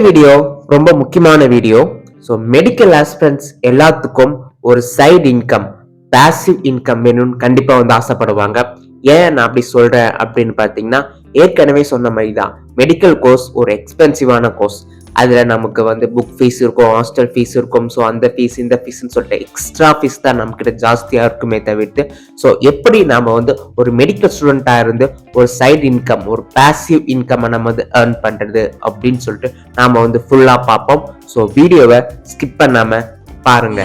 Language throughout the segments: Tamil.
வீடியோ ரொம்ப முக்கியமான வீடியோ. ஸோ மெடிக்கல் ஆஸ்பிரண்ட்ஸ் எல்லாத்துக்கும் ஒரு சைடு இன்கம், பாசிவ் இன்கம் வேணும்னு கண்டிப்பா ஆசைப்படுவாங்க. ஏன் நான் அப்படி சொல்றேன் அப்படின்னு பார்த்தீங்கன்னா, ஏற்கனவே சொன்ன மாதிரி தான் மெடிக்கல் கோர்ஸ் ஒரு எக்ஸ்பென்சிவான கோர்ஸ். அதுல நமக்கு புக் ஃபீஸ் இருக்கும், ஹாஸ்டல் ஃபீஸ் இருக்கும். ஸோ அந்த ஃபீஸ் இந்த ஃபீஸ்ன்னு சொல்லிட்டு எக்ஸ்ட்ரா ஃபீஸ் தான் நம்ம கிட்ட ஜாஸ்தியா இருக்குமே தவிர்த்து, ஸோ எப்படி நாம ஒரு மெடிக்கல் ஸ்டூடெண்டா இருந்து ஒரு சைடு இன்கம், ஒரு பாசிவ் இன்கம் நம்ம ஏர்ன் பண்றது அப்படின்னு சொல்லிட்டு நாம ஃபுல்லா பார்ப்போம். ஸோ வீடியோவை ஸ்கிப் பண்ணாம பாருங்க.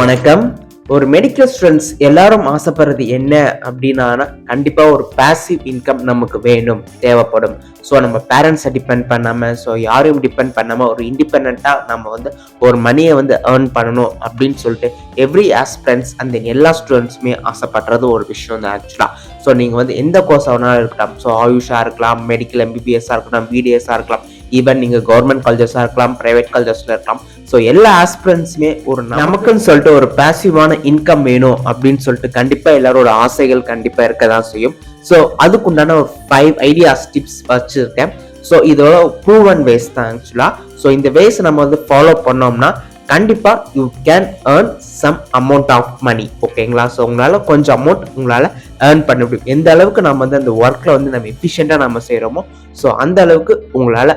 வணக்கம். ஒரு மெடிக்கல் ஸ்டூடெண்ட்ஸ் எல்லாரும் ஆசைப்படுறது என்ன அப்படின்னா, கண்டிப்பா ஒரு பாசிவ் இன்கம் நமக்கு வேணும், தேவைப்படும். ஸோ நம்ம பேரண்ட்ஸை டிபெண்ட் பண்ணாம, ஸோ யாரையும் டிபெண்ட் பண்ணாம ஒரு இண்டிபெண்டா நம்ம ஒரு மணியை ஏர்ன் பண்ணணும் அப்படின்னு சொல்லிட்டு எவ்ரி ஆஸ்பிரண்ட்ஸ் அந்த எல்லா ஸ்டூடெண்ட்ஸுமே ஆசைப்படுறது ஒரு விஷயம் தான் ஆக்சுவலா. ஸோ நீங்க எந்த கோர்ஸ் வேணாலும் இருக்கலாம். ஸோ ஆயுஷா இருக்கலாம், மெடிக்கல் எம்பிபிஎஸ்ஸா இருக்கலாம், பிடிஎஸ்ஸா இருக்கலாம், ஈவன் நீங்க கவர்மெண்ட் காலேஜஸா இருக்கலாம், பிரைவேட் காலேஜஸ்ல இருக்கலாம். ஸோ எல்லா ஆஸ்பிரண்ட்ஸுமே ஒரு நமக்குன்னு சொல்லிட்டு ஒரு பாசிவான இன்கம் வேணும் அப்படின்னு சொல்லிட்டு கண்டிப்பா எல்லாரோட ஆசைகள் கண்டிப்பா இருக்கதான் செய்யும். ஸோ அதுக்குண்டான ஒரு 5 ஐடியாஸ் டிப்ஸ் வச்சிருக்கேன். ஸோ இதோட ப்ரூவன் வேஸ் தான் ஆக்சுவலா. ஸோ இந்த வேஸ் நம்ம ஃபாலோ பண்ணோம்னா கண்டிப்பா you can earn some amount of money. ஓகேங்களா? ஸோ உங்களால கொஞ்சம் அமௌண்ட் உங்களால ஏர்ன் பண்ண முடியும். எந்த அளவுக்கு நம்ம அந்த ஒர்க்ல நம்ம எஃபிஷியண்டா நம்ம செய்யறோமோ, ஸோ அந்த அளவுக்கு உங்களால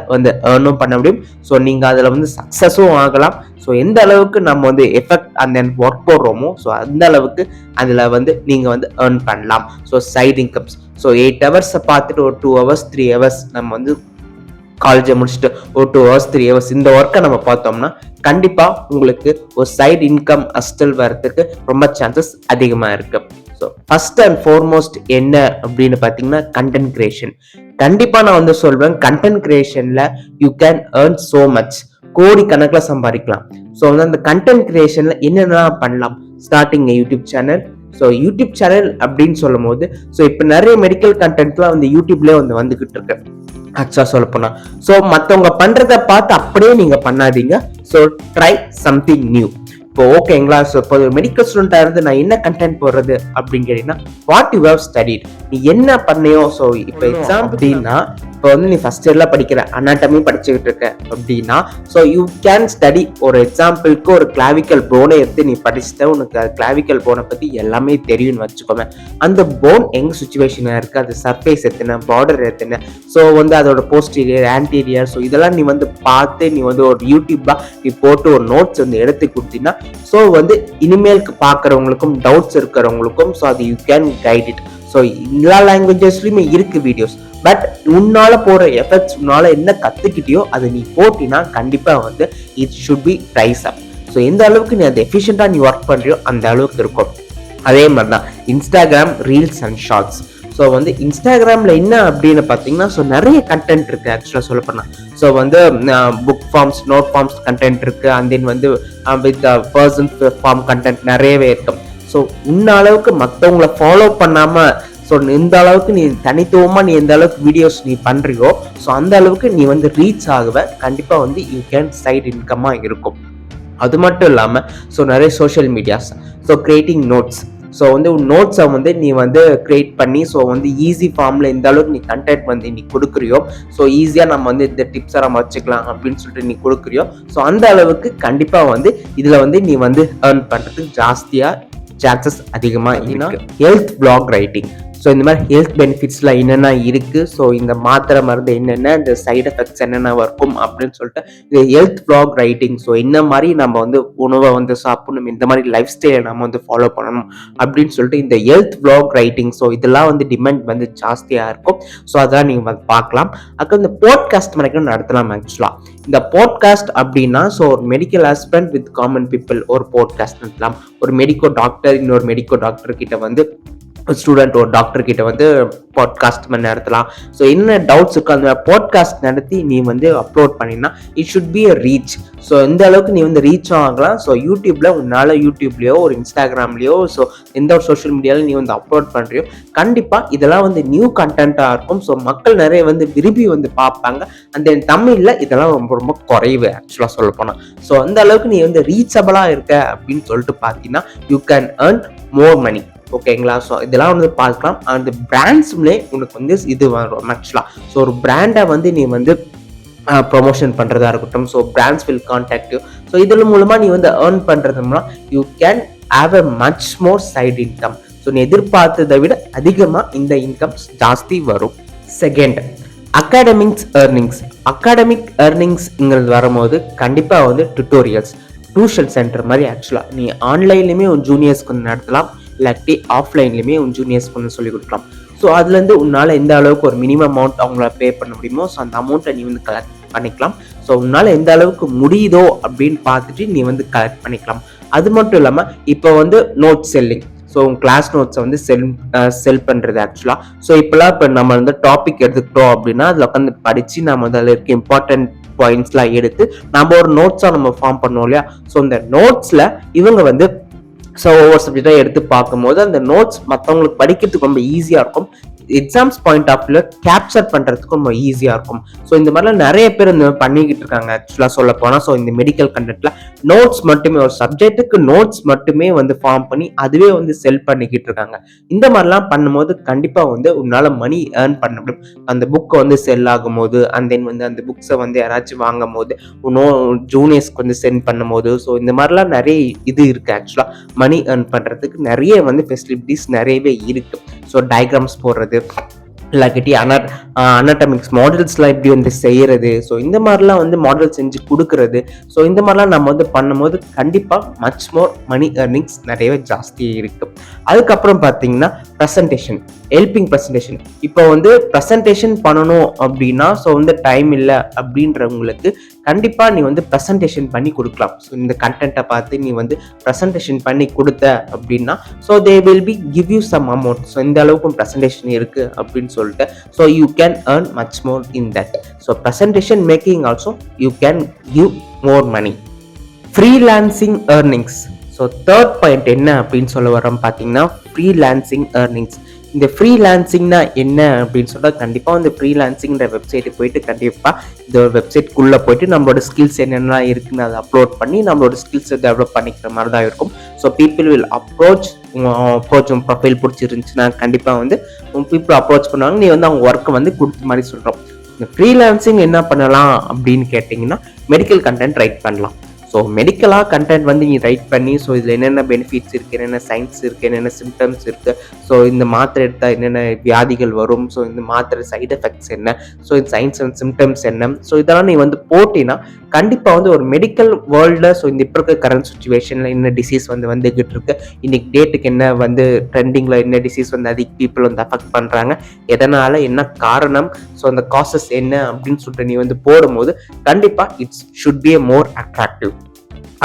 ஏர்னும் பண்ண முடியும். ஸோ நீங்க அதுல சக்சஸும் ஆகலாம். ஸோ எந்த அளவுக்கு நம்ம எஃபெக்ட் அந்த ஒர்க் போடுறோமோ, ஸோ அந்த அளவுக்கு அதுல நீங்க ஏர்ன் பண்ணலாம். So side incomes. So 8 hours பார்த்துட்டு ஒரு 2 ஹவர்ஸ் 3 ஹவர்ஸ் நம்ம காலேஜை முடிச்சுட்டு ஒரு 2 ஹவர்ஸ் 3 ஹவர்ஸ் இந்த ஒர்க்கை நம்ம பார்த்தோம்னா கண்டிப்பா உங்களுக்கு ஒரு சைடு இன்கம் ஹஸ்டல் வரதுக்கு ரொம்ப சான்சஸ் அதிகமா இருக்கு. ஸோ ஃபர்ஸ்ட் அண்ட் ஃபார்மோஸ்ட் என்ன அப்படின்னு பார்த்தீங்கன்னா, கண்டென்ட் கிரியேஷன். கண்டிப்பா நான் சொல்வேன், கண்டென்ட் கிரியேஷன்ல you can earn so much. கோடி கணக்கில் சம்பாதிக்கலாம். ஸோ அந்த கண்டென்ட் கிரியேஷன்ல என்னென்ன பண்ணலாம்? Starting YouTube channel. So YouTube channel அப்படின்னு சொல்லும் போது, ஸோ இப்போ நிறைய மெடிக்கல் கண்டென்ட்லாம் யூடியூப்லேயே வந்துகிட்டு இருக்கு ஆக்சுவலா சொல்ல போனா. ஸோ மற்றவங்க பண்றதை பார்த்து அப்படியே நீங்க பண்ணாதீங்க. So try something new. இப்போ ஓகேங்களா? ஸோ இப்போ மெடிக்கல் ஸ்டூடெண்டா இருந்து நான் என்ன கண்டென்ட் போடுறது அப்படின்னு கேட்டீங்கன்னா, வாட் யூ ஹவ் ஸ்டடிட், நீ என்ன பண்ணியோ. ஸோ இப்போ எக்ஸாம்பிள் அப்படின்னா, இப்போ நீ ஃபர்ஸ்ட் இயர்ல படிக்கிற அனாட்டமி படிச்சுக்கிட்டு இருக்க அப்படின்னா, ஸோ யூ கேன் ஸ்டடி. ஒரு எக்ஸாம்பிளுக்கு ஒரு கிளாவிக்கல் போனை எடுத்து நீ படிச்சுட்ட, உனக்கு கிளாவிக்கல் போனை பத்தி எல்லாமே தெரியும்னு வச்சுக்கோங்க. அந்த போன் எங்க சுச்சுவேஷனா இருக்கு, அது சர்ஃபேஸ் எத்தனை, பார்டர் எத்தனை, ஸோ அதோட போஸ்டீரியர், ஆன்டீரியர், ஸோ இதெல்லாம் நீ பார்த்து நீ ஒரு யூடியூப்பா நீ போட்டு ஒரு நோட்ஸ் எடுத்து கொடுத்தீங்கன்னா, ஸோ இனிமேலுக்கு பார்க்குறவங்களுக்கும் டவுட்ஸ் இருக்கிறவங்களுக்கும் ஸோ அது you can guide it. So எல்லா லாங்குவேஜஸ்லயுமே இருக்கு வீடியோஸ். பட் உன்னால போற எஃபெக்ட்ஸ், உன்னால என்ன கத்துக்கிட்டியோ அதை நீ போட்டினா கண்டிப்பா it should be rice up. So எந்த அளவுக்கு நீ அதை எஃபிஷியண்டா நீ ஒர்க் பண்றியோ அந்த அளவுக்கு இருக்கும். அதே மாதிரி தான் Instagram reels and shorts. So இன்ஸ்டாகிராம்ல என்ன அப்படின்னு பார்த்தீங்கன்னா, ஸோ நிறைய கண்டென்ட் இருக்கு ஆக்சுவலாக சொல்ல போனா. So book forms, note forms content இருக்கு. And then with person form content நிறையவே இருக்கும். ஸோ உன்ன அளவுக்கு மற்றவங்களை ஃபாலோ பண்ணாம, ஸோ இந்த அளவுக்கு நீ தனித்துவமா நீ எந்த அளவுக்கு வீடியோஸ் நீ பண்றியோ, ஸோ அந்த அளவுக்கு நீ ரீச் ஆகுவ. கண்டிப்பா யூ கேன் சைட் இன்கமா இருக்கும். அது மட்டும் இல்லாம ஸோ நிறைய social medias, so creating notes. So நோட்ஸை நீ கிரியேட் பண்ணி, ஸோ ஈஸி ஃபார்ம்ல எந்த அளவுக்கு நீ கண்டென்ட் நீ கொடுக்குறியோ, ஸோ ஈஸியா நம்ம இந்த டிப்ஸை நம்ம வச்சுக்கலாம் அப்படின்னு சொல்லிட்டு நீ கொடுக்குறியோ, ஸோ அந்த அளவுக்கு கண்டிப்பா இதுல நீ ஏர்ன் பண்றதுக்கு ஜாஸ்தியா சான்சஸ் அதிகமா இருக்கு. Health black writing. ஸோ இந்த மாதிரி ஹெல்த் பெனிஃபிட்ஸ்லாம் என்னென்ன இருக்கு, ஸோ இந்த மாத்திரை மருந்து என்னென்ன, இந்த சைடு எஃபெக்ட்ஸ் என்னென்ன இருக்கும் அப்படின்னு சொல்லிட்டு இந்த ஹெல்த் பிளாக் ரைட்டிங். ஸோ இந்த மாதிரி நம்ம உணவை சாப்பிடணும், இந்த மாதிரி லைஃப் ஸ்டைலை நம்ம ஃபாலோ பண்ணணும் அப்படின்னு சொல்லிட்டு இந்த ஹெல்த் பிளாக் ரைட்டிங். ஸோ இதெல்லாம் டிமாண்ட் ஜாஸ்தியா இருக்கும். ஸோ அதெல்லாம் நீங்க பார்க்கலாம். அப்புறம் இந்த போட்காஸ்ட் வரைக்கும் நடத்தலாம் ஆக்சுவலா. இந்த போட்காஸ்ட் அப்படின்னா, ஸோ ஒரு medical aspirant with common people ஒரு போட்காஸ்ட் நடத்தலாம். ஒரு மெடிக்கோ டாக்டர் இன்னொரு மெடிக்கோ டாக்டர் கிட்ட ஸ்டூடெண்ட் ஒரு டாக்டர் கிட்ட பாட்காஸ்ட் நடத்தலாம். ஸோ என்ன டவுட்ஸ் இருக்கு அந்த பாட்காஸ்ட் நடத்தி நீ அப்லோட் பண்ணினா it should be a reach. So இந்த அளவுக்கு நீ ரீச் ஆகலாம். ஸோ யூடியூப்ல உன்னால யூடியூப்லயோ ஒரு இன்ஸ்டாகிராம்லயோ ஸோ எந்த ஒரு சோஷியல் மீடியால நீ அப்லோட் பண்றியோ கண்டிப்பா இதெல்லாம் நியூ கண்டென்ட்டா இருக்கும். ஸோ மக்கள் நிறைய விரும்பி பார்ப்பாங்க. அந்த தமிழ்ல இதெல்லாம் ரொம்ப ரொம்ப குறைவு ஆக்சுவலா சொல்ல போனா. ஸோ அந்த அளவுக்கு நீ ரீச்சபிளா இருக்க அப்படின்னு சொல்லிட்டு பார்த்தீங்கன்னா யூ கேன் ஏர்ன் மோர் மணி. ஓகேங்களா? ஸோ இதெல்லாம் வந்து பார்க்கலாம். அந்த பிராண்ட்ஸ்லே உனக்கு வந்து இது வரும் ஆக்சுவலாக. ஸோ ஒரு பிராண்டை வந்து நீ வந்து ப்ரொமோஷன் பண்ணுறதா இருக்கட்டும். So brands will contact you. So இதில் மூலமாக நீ வந்து ஏர்ன் பண்ணுறதுனா you can have a much more side income. So நீ எதிர்பார்த்ததை விட அதிகமாக இந்த இன்கம்ஸ் ஜாஸ்தி வரும். Second, academics earnings. அகாடமிக் ஏர்னிங்ஸ்ங்கிறது வரும்போது கண்டிப்பாக வந்து டுட்டோரியல்ஸ், டியூஷன் சென்டர் மாதிரி ஆக்சுவலாக நீ ஆன்லைன்லேயுமே உன் ஜூனியர்ஸ்க்கு வந்து நடத்தலாம், இல்லாட்டி ஆஃப்லைன்லேயுமே உன் ஜூனியர்ஸ்க்கு வந்து சொல்லிக் கொடுக்கலாம். ஸோ அதுலேருந்து உன்னால் எந்த அளவுக்கு ஒரு மினிமம் அமௌண்ட் அவங்கள பே பண்ண முடியுமோ ஸோ அந்த அமௌண்ட்டை நீ வந்து கலெக்ட் பண்ணிக்கலாம். ஸோ உன்னால் எந்த அளவுக்கு முடியுதோ அப்படின்னு பார்த்துட்டு நீ வந்து கலெக்ட் பண்ணிக்கலாம். அது மட்டும் இல்லாமல் இப்போ வந்து நோட் செல்லிங். ஸோ உங்கள் கிளாஸ் நோட்ஸை வந்து செல் பண்ணுறது ஆக்சுவலாக. ஸோ இப்போலாம் இப்போ நம்ம வந்து டாபிக் எடுத்துக்கிட்டோம் அப்படின்னா அதில் உட்காந்து படித்து நம்ம வந்து அதில் இருக்க இம்பார்ட்டன்ட் பாயிண்ட்ஸ்லாம் எடுத்து நம்ம ஒரு நோட்ஸாக நம்ம ஃபார்ம் பண்ணோம் இல்லையா? ஸோ இந்த நோட்ஸில் இவங்க வந்து ஸோ ஒவ்வொரு சப்ஜெக்டாக எடுத்து பார்க்கும்போது அந்த நோட்ஸ் மற்றவங்களுக்கு படிக்கிறதுக்கு ரொம்ப ஈஸியாக இருக்கும். எக்ஸாம்ஸ் பாயிண்ட் ஆஃப் வியூல கேப்சர் பண்ணுறதுக்கு ரொம்ப ஈஸியாக இருக்கும். ஸோ இந்த மாதிரிலாம் நிறைய பேர் இந்த பண்ணிக்கிட்டு இருக்காங்க ஆக்சுவலாக சொல்ல போனால். ஸோ இந்த மெடிக்கல் கண்டென்ட்ல நோட்ஸ் மட்டுமே, ஒரு சப்ஜெக்ட்டுக்கு நோட்ஸ் மட்டுமே வந்து ஃபார்ம் பண்ணி அதுவே வந்து செல் பண்ணிக்கிட்டு இருக்காங்க. இந்த மாதிரிலாம் பண்ணும்போது கண்டிப்பாக வந்து உன்னால் மணி ஏர்ன் பண்ண முடியும். அந்த புக்கை வந்து செல் ஆகும் போது அண்ட் தென் வந்து அந்த புக்ஸை வந்து யாராச்சும் வாங்கும் போது ஜூனியர்ஸ்க்கு வந்து சென்ட் பண்ணும் போது ஸோ இந்த மாதிரிலாம் நிறைய இது இருக்குது ஆக்சுவலாக. மணி ஏர்ன் பண்ணுறதுக்கு நிறைய வந்து ஃபெசிலிட்டிஸ் நிறையவே இருக்குது. ஸோ டயக்ராம்ஸ் போடுறது, இல்லாட்டி அனாட்டமிக்ஸ் மாடல்ஸ்லாம் எப்படி வந்து செய்யறது, ஸோ இந்த மாதிரிலாம் வந்து மாடல் செஞ்சு கொடுக்கறது. ஸோ இந்த மாதிரிலாம் நம்ம வந்து பண்ணும்போது கண்டிப்பாக மச் மோர் மணி ஏர்னிங்ஸ் நிறையவே ஜாஸ்தி இருக்கு. அதுக்கப்புறம் பார்த்தீங்கன்னா ப்ரெசன்டேஷன், ஹெல்பிங் ப்ரெசன்டேஷன். இப்போ வந்து ப்ரெசன்டேஷன் பண்ணணும் அப்படின்னா ஸோ வந்து டைம் இல்லை அப்படின்றவங்களுக்கு கண்டிப்பாக நீ வந்து ப்ரெசன்டேஷன் பண்ணி கொடுக்கலாம். ஸோ இந்த கண்டென்ட்டை பார்த்து நீ வந்து ப்ரெசன்டேஷன் பண்ணி கொடுத்த அப்படின்னா so they will be give you some amount. So இந்த அளவுக்கு ப்ரெசன்டேஷன் இருக்குது அப்படின்னு சொல்லிட்டு so you can earn much more in that. So presentation making also you can give more money. Freelancing earnings. So third point என்ன அப்படின்னு சொல்ல வரோம் பார்த்தீங்கன்னா ஃப்ரீலான்சிங் ஏர்னிங்ஸ். இந்த ஃப்ரீலான்சிங்னா என்ன அப்படின்னு சொன்னால் கண்டிப்பாக இந்த ஃப்ரீலான்சிங்கிற வெப்சைட்டுக்கு போயிட்டு கண்டிப்பாக இந்த ஒரு வெப்சைட்குள்ளே போயிட்டு நம்மளோட ஸ்கில்ஸ் என்னென்ன இருக்குன்னு அதை அப்லோட் பண்ணி நம்மளோட ஸ்கில்ஸை டெவலப் பண்ணிக்கிற மாதிரி தான் இருக்கும். ஸோ பீப்புள் வில் அப்ரோச் உன் ப்ரொஃபைல் பிடிச்சிருந்துச்சுன்னா கண்டிப்பாக வந்து உன் பீப்புள் அப்ரோச் பண்ணுவாங்க. நீ வந்து அவங்க ஒர்க்கை வந்து கொடுத்த மாதிரி சொல்கிறோம். இந்த ஃப்ரீலான்சிங் என்ன பண்ணலாம் அப்படின்னு கேட்டிங்கன்னா மெடிக்கல் கண்டென்ட் ரைட் பண்ணலாம். ஸோ மெடிக்கலாக கண்டென்ட் வந்து நீ ரைட் பண்ணி ஸோ இதில் என்னென்ன பெனிஃபிட்ஸ் இருக்குது, என்னென்ன சயின்ஸ் இருக்குது, என்னென்ன சிம்டம்ஸ் இருக்குது, ஸோ இந்த மாத்திரை எடுத்தால் என்னென்ன வியாதிகள் வரும், ஸோ இந்த மாத்திரை சைட் எஃபெக்ட்ஸ் என்ன, ஸோ இந்த சயின்ஸ் அண்ட் சிம்டம்ஸ் என்ன, ஸோ இதெல்லாம் நீ வந்து போட்டினா கண்டிப்பாக வந்து ஒரு மெடிக்கல் வேர்ல்டில் ஸோ இந்த இப்போ இருக்க கரண்ட் சுச்சுவேஷனில் என்ன டிசீஸ் வந்து வந்துகிட்டு இருக்கு, இன்னைக்கு டேட்டுக்கு என்ன வந்து ட்ரெண்டிங்கில் என்ன டிசீஸ் வந்து அதிக பீப்புள் வந்து அஃபெக்ட் பண்ணுறாங்க, எதனால், என்ன காரணம், ஸோ அந்த காசஸ் என்ன அப்படின்னு சொல்லிட்டு நீ வந்து போடும்போது கண்டிப்பாக it's should be a more attractive.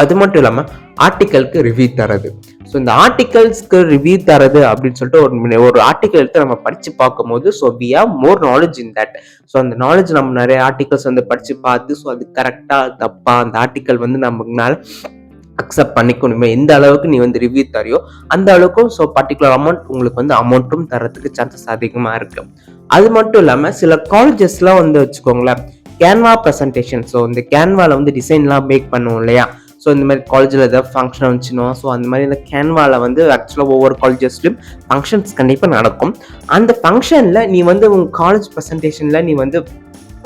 அது மட்டும் இல்லாமல் ஆர்டிக்கலுக்கு ரிவ்யூ தரது. ஸோ இந்த ஆர்டிகல்ஸ்க்கு ரிவ்யூ தரது அப்படின்னு சொல்லிட்டு ஒரு ஆர்டிக்கல் எடுத்து நம்ம படித்து பார்க்கும்போது so we have more knowledge in that. So அந்த நாலேஜ் நம்ம நிறைய ஆர்டிகல்ஸ் வந்து படித்து பார்த்து ஸோ அது கரெக்டாக தப்பா அந்த ஆர்டிக்கல் வந்து நம்மளால அக்செப்ட் பண்ணிக்கணுமே, எந்த அளவுக்கு நீ வந்து ரிவ்யூ தரியோ அந்த அளவுக்கும் ஸோ பர்டிகுலர் அமௌண்ட் உங்களுக்கு வந்து அமௌண்ட்டும் தரத்துக்கு சான்சஸ் அதிகமாக இருக்கு. அது மட்டும் இல்லாமல் சில காலேஜஸ்லாம் வந்து வச்சுக்கோங்களேன் கேன்வா ப்ரெசன்டேஷன். ஸோ இந்த கேன்வாவில் வந்து டிசைன்லாம் மேக் பண்ணுவோம் இல்லையா? ஸோ இந்த மாதிரி காலேஜில் ஏதாவது ஃபங்க்ஷன் வந்துச்சுனோ ஸோ அந்த மாதிரி இந்த கேன்வாவில் வந்து ஆக்சுவலாக ஒவ்வொரு காலேஜஸ்லையும் ஃபங்க்ஷன்ஸ் கண்டிப்பாக நடக்கும். அந்த ஃபங்க்ஷனில் நீ வந்து உங்கள் காலேஜ் ப்ரெசன்டேஷனில் நீ வந்து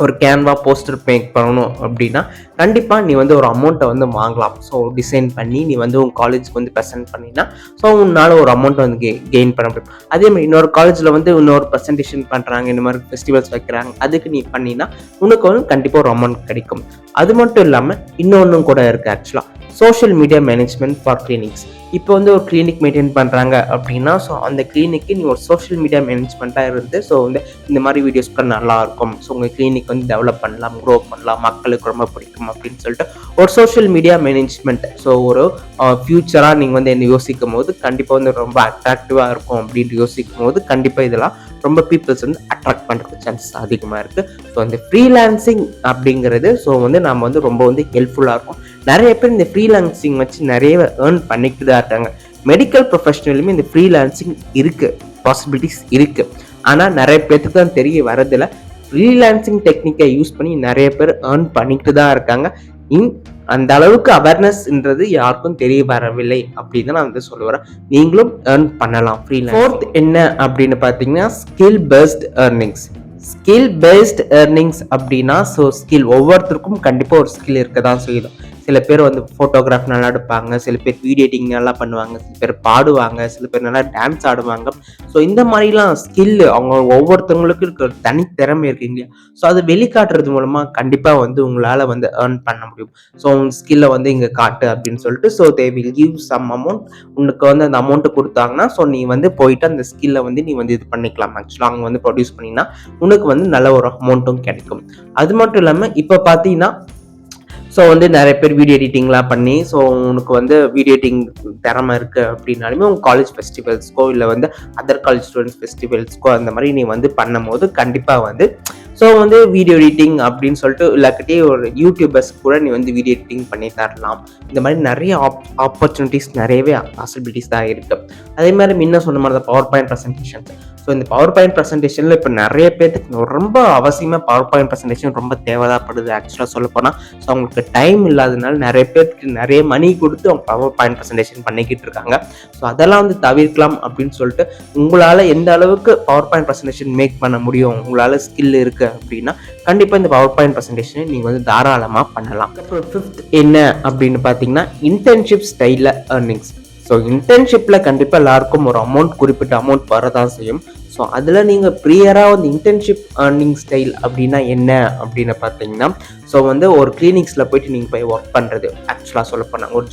ஒரு கேன்வா போஸ்டர் மேக் பண்ணணும் அப்படின்னா கண்டிப்பாக நீ வந்து ஒரு அமௌண்ட்டை வந்து வாங்கலாம். ஸோ டிசைன் பண்ணி நீ வந்து உங்கள் காலேஜுக்கு வந்து ப்ரெசென்ட் பண்ணினா ஸோ உன்னால் ஒரு அமௌண்ட்டை வந்து கெயின் பண்ண முடியும். அதே மாதிரி இன்னொரு காலேஜில் வந்து இன்னொரு ப்ரெசன்டேஷன் பண்ணுறாங்க, இந்த மாதிரி ஃபெஸ்டிவல்ஸ் வைக்கிறாங்க, அதுக்கு நீ பண்ணினா உனக்கு வந்து கண்டிப்பாக ஒரு அமௌண்ட் கிடைக்கும். அது மட்டும் இல்லாமல் இன்னொன்றும் கூட இருக்குது ஆக்சுவலாக social media management for clinics. இப்போ வந்து ஒரு கிளினிக் மெயின்டைன் பண்ணுறாங்க அப்படின்னா ஸோ அந்த கிளினிக்கு நீ ஒரு சோஷியல் மீடியா மேனேஜ்மெண்ட்டாக இருந்து ஸோ வந்து இந்த மாதிரி வீடியோஸ்க்கு நல்லாயிருக்கும், ஸோ உங்கள் கிளினிக் வந்து டெவலப் பண்ணலாம், க்ரோ பண்ணலாம், மக்களுக்கு ரொம்ப பிடிக்கும் அப்படின்னு சொல்லிட்டு ஒரு சோஷியல் மீடியா மேனேஜ்மெண்ட் ஸோ ஒரு ஃபியூச்சராக நீங்கள் வந்து என்ன யோசிக்கும் போது கண்டிப்பாக வந்து ரொம்ப அட்ராக்டிவாக இருக்கும் அப்படின்ட்டு யோசிக்கும் போது கண்டிப்பாக இதெல்லாம் ரொம்ப பீப்புள்ஸ் வந்து அட்ராக்ட் பண்ணுறதுக்கு சான்சஸ் அதிகமாக இருக்குது. ஸோ அந்த ஃப்ரீலான்சிங் அப்படிங்கிறது ஸோ வந்து நம்ம வந்து ரொம்ப வந்து ஹெல்ப்ஃபுல்லாக இருக்கும். நிறைய பேர் இந்த ஃப்ரீலான்சிங் வச்சு நிறைய ஏர்ன் பண்ணிட்டு தான் இருக்காங்க. மெடிக்கல் ப்ரொஃபஷனலுமே இந்த ஃப்ரீலான்சிங் இருக்குது, பாசிபிலிட்டிஸ் இருக்குது. ஆனால் நிறைய பேருக்கு தான் தெரிய வரதில்லை. ஃப்ரீலான்சிங் டெக்னிக்கை யூஸ் பண்ணி நிறைய பேர் ஏர்ன் பண்ணிட்டு தான் இருக்காங்க. அந்த அளவுக்கு அவேர்னஸ்ன்றது யாருக்கும் தெரிய வரவில்லை அப்படின்னு நான் வந்து சொல்லுவேன். நீங்களும் ஏர்ன் பண்ணலாம் ஃப்ரீலான்ஸ். ஃபோர்த் என்ன அப்படின்னு பார்த்தீங்கன்னா skill paste earnings. Skill paste earnings அப்படின்னா ஸ்கில் ஒவ்வொருத்தருக்கும் கண்டிப்பாக ஒரு ஸ்கில் இருக்க தான் செய்யும். சில பேர் வந்து ஃபோட்டோகிராஃப் நல்லா எடுப்பாங்க, சில பேர் வீடியோ எடிட்டிங் நல்லா பண்ணுவாங்க, சில பேர் பாடுவாங்க, சில பேர் நல்லா டான்ஸ் ஆடுவாங்க. ஸோ இந்த மாதிரிலாம் ஸ்கில் அவங்க ஒவ்வொருத்தவங்களுக்கும் இருக்கிற தனித்திறமை இருக்குங்க. ஸோ அதை வெளிக்காட்டுறது மூலமாக கண்டிப்பாக வந்து உங்களால் வந்து ஏர்ன் பண்ண முடியும். ஸோ உங்க ஸ்கில்லை வந்து இங்கே காட்டு அப்படின்னு சொல்லிட்டு so they will give some amount. உனக்கு வந்து அந்த அமௌண்ட்டு கொடுத்தாங்கன்னா ஸோ நீ வந்து போயிட்டு அந்த ஸ்கில்லை வந்து நீ வந்து இது பண்ணிக்கலாம். ஆக்சுவலாக அவங்க வந்து ப்ரொடியூஸ் பண்ணினா உனக்கு வந்து நல்ல ஒரு அமௌண்ட்டும் கிடைக்கும். அது மட்டும் இல்லாமல் இப்போ பார்த்தீங்கன்னா ஸோ வந்து நிறைய பேர் வீடியோ எடிட்டிங்லாம் பண்ணி ஸோ உனக்கு வந்து வீடியோ எடிட்டிங் திறமை இருக்குது அப்படின்னாலுமே உங்கள் காலேஜ் ஃபெஸ்டிவல்ஸ்க்கோ இல்லை வந்து அதர் காலேஜ் ஸ்டூடெண்ட்ஸ் ஃபெஸ்டிவல்ஸ்க்கோ அந்த மாதிரி நீ வந்து பண்ணும் போது கண்டிப்பாக வந்து ஸோ வந்து வீடியோ எடிட்டிங் அப்படின்னு சொல்லிட்டு இல்லாக்கிட்டே ஒரு யூடியூபர்ஸ் கூட நீ வந்து வீடியோ எடிட்டிங் பண்ணி தரலாம். இந்த மாதிரி நிறைய ஆப்பர்ச்சுனிட்டிஸ் நிறையவே பாசிபிலிட்டிஸ் தான் இருக்குது. அதே மாதிரி முன்ன சொன்ன மாதிரி தான் பவர் பாயிண்ட் ப்ரெசன்டேஷன். ஸோ இந்த பவர் பாயிண்ட் ப்ரெசன்டேஷனில் இப்போ நிறைய பேருக்கு ரொம்ப அவசியமாக பவர் பாயிண்ட் ப்ரெசன்டேஷன் ரொம்ப தேவைதாப்படுது. ஆக்சுவலாக சொல்ல போனால் ஸோ அவங்களுக்கு டைம் இல்லாதனால நிறைய பேருக்கு நிறைய மணி கொடுத்து அவங்க பவர் பாயிண்ட் ப்ரெசன்டேஷன் பண்ணிக்கிட்டு இருக்காங்க. ஸோ அதெல்லாம் வந்து தவிர்க்கலாம் அப்படின்னு சொல்லிட்டு உங்களால் எந்த அளவுக்கு பவர் பாயிண்ட் ப்ரெசன்டேஷன் மேக் பண்ண முடியும், உங்களால் ஸ்கில் இருக்குது அப்படின்னா கண்டிப்பாக இந்த பவர் பாயிண்ட் ப்ரெசன்டேஷனை நீங்கள் வந்து தாராளமாக பண்ணலாம். அப்புறம் ஃபிஃப்த் என்ன அப்படின்னு பார்த்தீங்கன்னா இன்டர்ன்ஷிப் ஸ்டைலில் ஏர்னிங்ஸ். ஸோ இன்டர்ன்ஷிப்பில் கண்டிப்பாக எல்லாருக்கும் ஒரு அமௌண்ட் குறிப்பிட்ட அமௌண்ட் வரதான் செய்யும். ஸோ அதில் நீங்கள் ப்ரியராக வந்து இன்டர்ன்ஷிப் ஏர்னிங் ஸ்டைல் அப்படின்னா என்ன அப்படின்னு பார்த்தீங்கன்னா ஸோ வந்து ஒரு கிளினிக்ஸில் போயிட்டு நீங்கள் போய் ஒர்க் பண்ணுறது. ஆக்சுவலாக சொல்ல போனால் ஒரு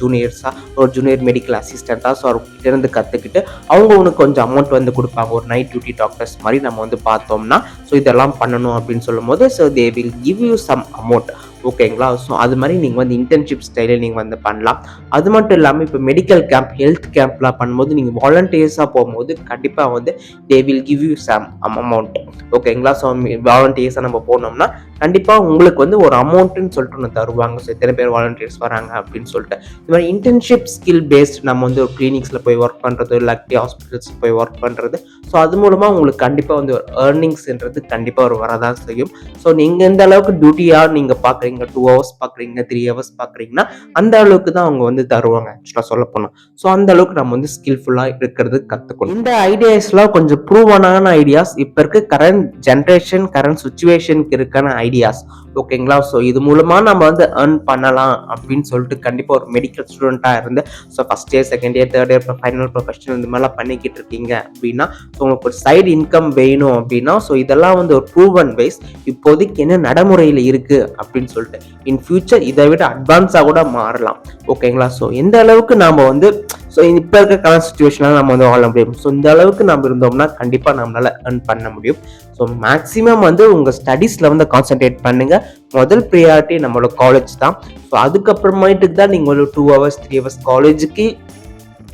ஜூனியர் மெடிக்கல் அசிஸ்டண்ட்டாக ஸோ அவர்கிட்ட கற்றுக்கிட்டு அவங்க உனக்கு கொஞ்சம் அமௌண்ட் வந்து கொடுப்பாங்க. ஒரு நைட் டியூட்டி டாக்டர்ஸ் மாதிரி நம்ம வந்து பார்த்தோம்னா ஸோ இதெல்லாம் பண்ணணும் அப்படின்னு சொல்லும் போது so they will give you some amount. ஓகேங்களா? ஸோ அது மாதிரி நீங்கள் வந்து இன்டர்ன்ஷிப் ஸ்டைலில் நீங்கள் வந்து பண்ணலாம். அது மட்டும் இல்லாமல் இப்போ மெடிக்கல் கேம்ப் ஹெல்த் கேம்ப்லாம் பண்ணும்போது நீங்கள் வாலண்டியர்ஸாக போகும்போது கண்டிப்பாக வந்து they will give you some amount. ஓகேங்களா? ஸோ வாலண்டியர்ஸாக நம்ம போனோம்னா கண்டிப்பாக உங்களுக்கு வந்து ஒரு அமௌண்ட்டுன்னு சொல்லிட்டு ஒன்று தருவாங்க. ஸோ எத்தனை பேர் வாலண்டியர்ஸ் வராங்க அப்படின்னு சொல்லிட்டு இந்த மாதிரி இன்டர்ன்ஷிப் ஸ்கில் பேஸ்ட் நம்ம வந்து ஒரு கிளினிக்ஸில் போய் ஒர்க் பண்ணுறது, இல்லாட்டி ஹாஸ்பிட்டல்ஸ் போய் ஒர்க் பண்ணுறது. ஸோ அது மூலமாக உங்களுக்கு கண்டிப்பாக வந்து ஒரு ஏர்னிங்ஸ்ன்றது கண்டிப்பாக ஒரு வரதான் செய்யும். ஸோ நீங்கள் எந்த அளவுக்கு டியூட்டியாக நீங்கள் பார்க்குறீங்க, 2 hours பார்க்குறீங்க, 3 hours பார்க்குறீங்கன்னா அந்த அளவுக்கு தான் அவங்க வந்து தருவாங்க. ஆக்சுவலாக சொல்ல போனால் ஸோ அந்த அளவுக்கு நம்ம வந்து ஸ்கில்ஃபுல்லாக இருக்கிறது கற்றுக்கணும். இந்த ஐடியாஸ்லாம் கொஞ்சம் ப்ரூவான ஐடியாஸ், இப்போ இருக்க கரண்ட் ஜென்ரேஷன் கரண்ட் சுச்சுவேஷனுக்கு இருக்கான ஐடியாஸ். ஓகேங்களா? ஸோ இது மூலமாக நம்ம வந்து ஏர்ன் பண்ணலாம் அப்படின்னு சொல்லிட்டு கண்டிப்பாக ஒரு மெடிக்கல் ஸ்டூடெண்ட்டாக இருந்து so first year, second year, third year, final professional இந்த மாதிரிலாம் பண்ணிக்கிட்டு இருக்கீங்க அப்படின்னா ஸோ உங்களுக்கு ஒரு சைடு இன்கம் வேணும் அப்படின்னா ஸோ இதெல்லாம் வந்து ஒரு ப்ரூவன் வைஸ் இப்போதைக்கு என்ன நடைமுறையில் இருக்குது அப்படின்னு சொல்லிட்டு இன் ஃபியூச்சர் இதை விட அட்வான்ஸாக கூட மாறலாம். ஓகேங்களா? ஸோ எந்த அளவுக்கு நாம் வந்து ஸோ இப்போ இருக்க கரண்ட் சுச்சுவேஷனாக நம்ம வந்து வாழ முடியும். ஸோ இந்த அளவுக்கு நம்ம இருந்தோம்னா கண்டிப்பாக நம்மளால் ஏர்ன் பண்ண முடியும். ஸோ மேக்ஸிமம் வந்து உங்கள் ஸ்டடீஸில் வந்து கான்சென்ட்ரேட் பண்ணுங்கள். முதல் ப்ரியாரிட்டி நம்மளோட காலேஜ் தான். ஸோ அதுக்கப்புறமேட்டுக்கு தான் நீங்கள் ஒரு 2 hours 3 hours காலேஜுக்கு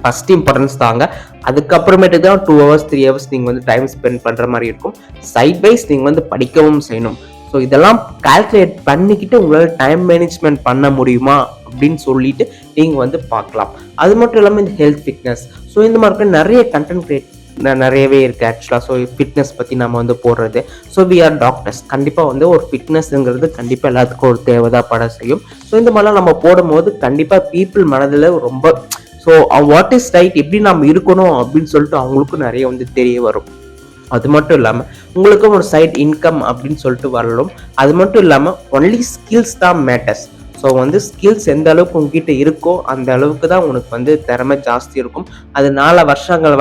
ஃபஸ்ட் இம்பார்ட்டன்ஸ் தாங்க. அதுக்கப்புறமேட்டு தான் 2 hours 3 hours நீங்கள் வந்து டைம் ஸ்பெண்ட் பண்ணுற மாதிரி இருக்கும். சைட் வைஸ் நீங்கள் வந்து படிக்கவும் செய்யணும். ஸோ இதெல்லாம் கால்குலேட் பண்ணிக்கிட்டு உங்களால் டைம் மேனேஜ்மெண்ட் பண்ண முடியுமா அப்படின்னு சொல்லிட்டு நீங்கள் வந்து பார்க்கலாம். அது மட்டும் இல்லாமல் இந்த ஹெல்த் ஃபிட்னஸ் ஸோ இந்த மாதிரி நிறைய கண்டென்ட் கிரியேட் நிறையவே இருக்குது. ஆக்சுவலாக ஸோ ஃபிட்னஸ் பற்றி நம்ம வந்து போடுறது. ஸோ வி ஆர் டாக்டர்ஸ், கண்டிப்பாக வந்து ஒரு ஃபிட்னஸ்ங்கிறது கண்டிப்பாக எல்லாத்துக்கும் ஒரு தேவைதான் செய்யும். ஸோ இந்த மாதிரிலாம் நம்ம போடும்போது கண்டிப்பாக பீப்புள் மனதில் ரொம்ப ஸோ வாட் இஸ் ரைட், எப்படி நம்ம இருக்கணும் அப்படின்னு சொல்லிட்டு அவங்களுக்கும் நிறைய வந்து தெரிய வரும். அது மட்டும் இல்லாமல் உங்களுக்கும் ஒரு சைட் இன்கம் அப்படின்னு சொல்லிட்டு வரணும். அது மட்டும் இல்லாமல் ஒன்லி ஸ்கில்ஸ் தான் மேட்டர்ஸ். ஸோ வந்து ஸ்கில்ஸ் எந்த அளவுக்கு உங்ககிட்ட இருக்கோ அந்த அளவுக்கு தான் உனக்கு வந்து திறமை ஜாஸ்தி இருக்கும். அது 4 வருஷங்கள்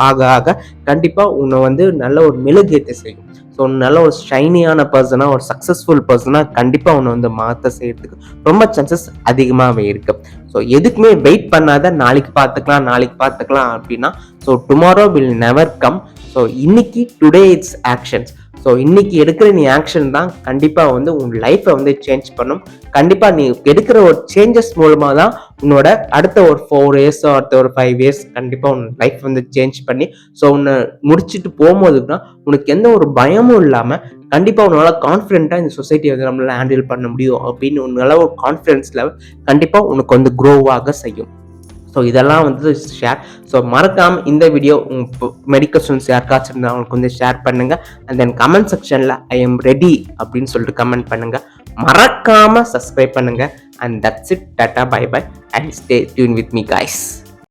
ஆக ஆக கண்டிப்பாக உன்னை வந்து நல்ல ஒரு மெழுகேற்ற செய்யும். ஸோ நல்ல ஒரு ஷைனியான பர்சனாக, ஒரு சக்ஸஸ்ஃபுல் பர்சனாக கண்டிப்பாக உன்னை வந்து மாற்ற செய்யறதுக்கு ரொம்ப சான்சஸ் அதிகமாகவே இருக்கு. ஸோ எதுக்குமே வெயிட் பண்ணாத நாளைக்கு பார்த்துக்கலாம் அப்படின்னா so tomorrow will never come. So இன்னைக்கு டுடே இட்ஸ் ஆக்ஷன்ஸ். ஸோ இன்னைக்கு எடுக்கிற நீ ஆக்ஷன் தான் கண்டிப்பாக வந்து உன் லைஃப்பை வந்து சேஞ்ச் பண்ணும். கண்டிப்பாக நீ எடுக்கிற ஒரு சேஞ்சஸ் மூலமாக தான் உன்னோட அடுத்த ஒரு 4 years அடுத்த ஒரு 5 years கண்டிப்பாக உன் லைஃப் வந்து சேஞ்ச் பண்ணி ஸோ உன்னை முடிச்சுட்டு போகும்போதுன்னா உனக்கு எந்த ஒரு பயமும் இல்லாமல் கண்டிப்பாக உன்னால் கான்ஃபிடென்ட்டாக இந்த சொசைட்டியை வந்து நம்மளால் ஹேண்டில் பண்ண முடியும் அப்படின்னு உன்னால ஒரு கான்ஃபிடென்ஸ் லெவல் கண்டிப்பாக உனக்கு வந்து க்ரோவாக செய்யும். ஸோ இதெல்லாம் வந்து ஷேர். ஸோ மறக்காமல் இந்த வீடியோ உங்கள் மெடிக்கல் ஸ்டூடெண்ட்ஸ் யாருக்காச்சும் இருந்தால் அவங்களுக்கு வந்து ஷேர் பண்ணுங்கள். அண்ட் தென் கமெண்ட் செக்ஷனில் ஐ எம் ரெடி அப்படின்னு சொல்லிட்டு கமெண்ட் பண்ணுங்கள். மறக்காமல் சப்ஸ்கிரைப் பண்ணுங்கள். And that's it. Tata bye bye and stay tuned with me guys.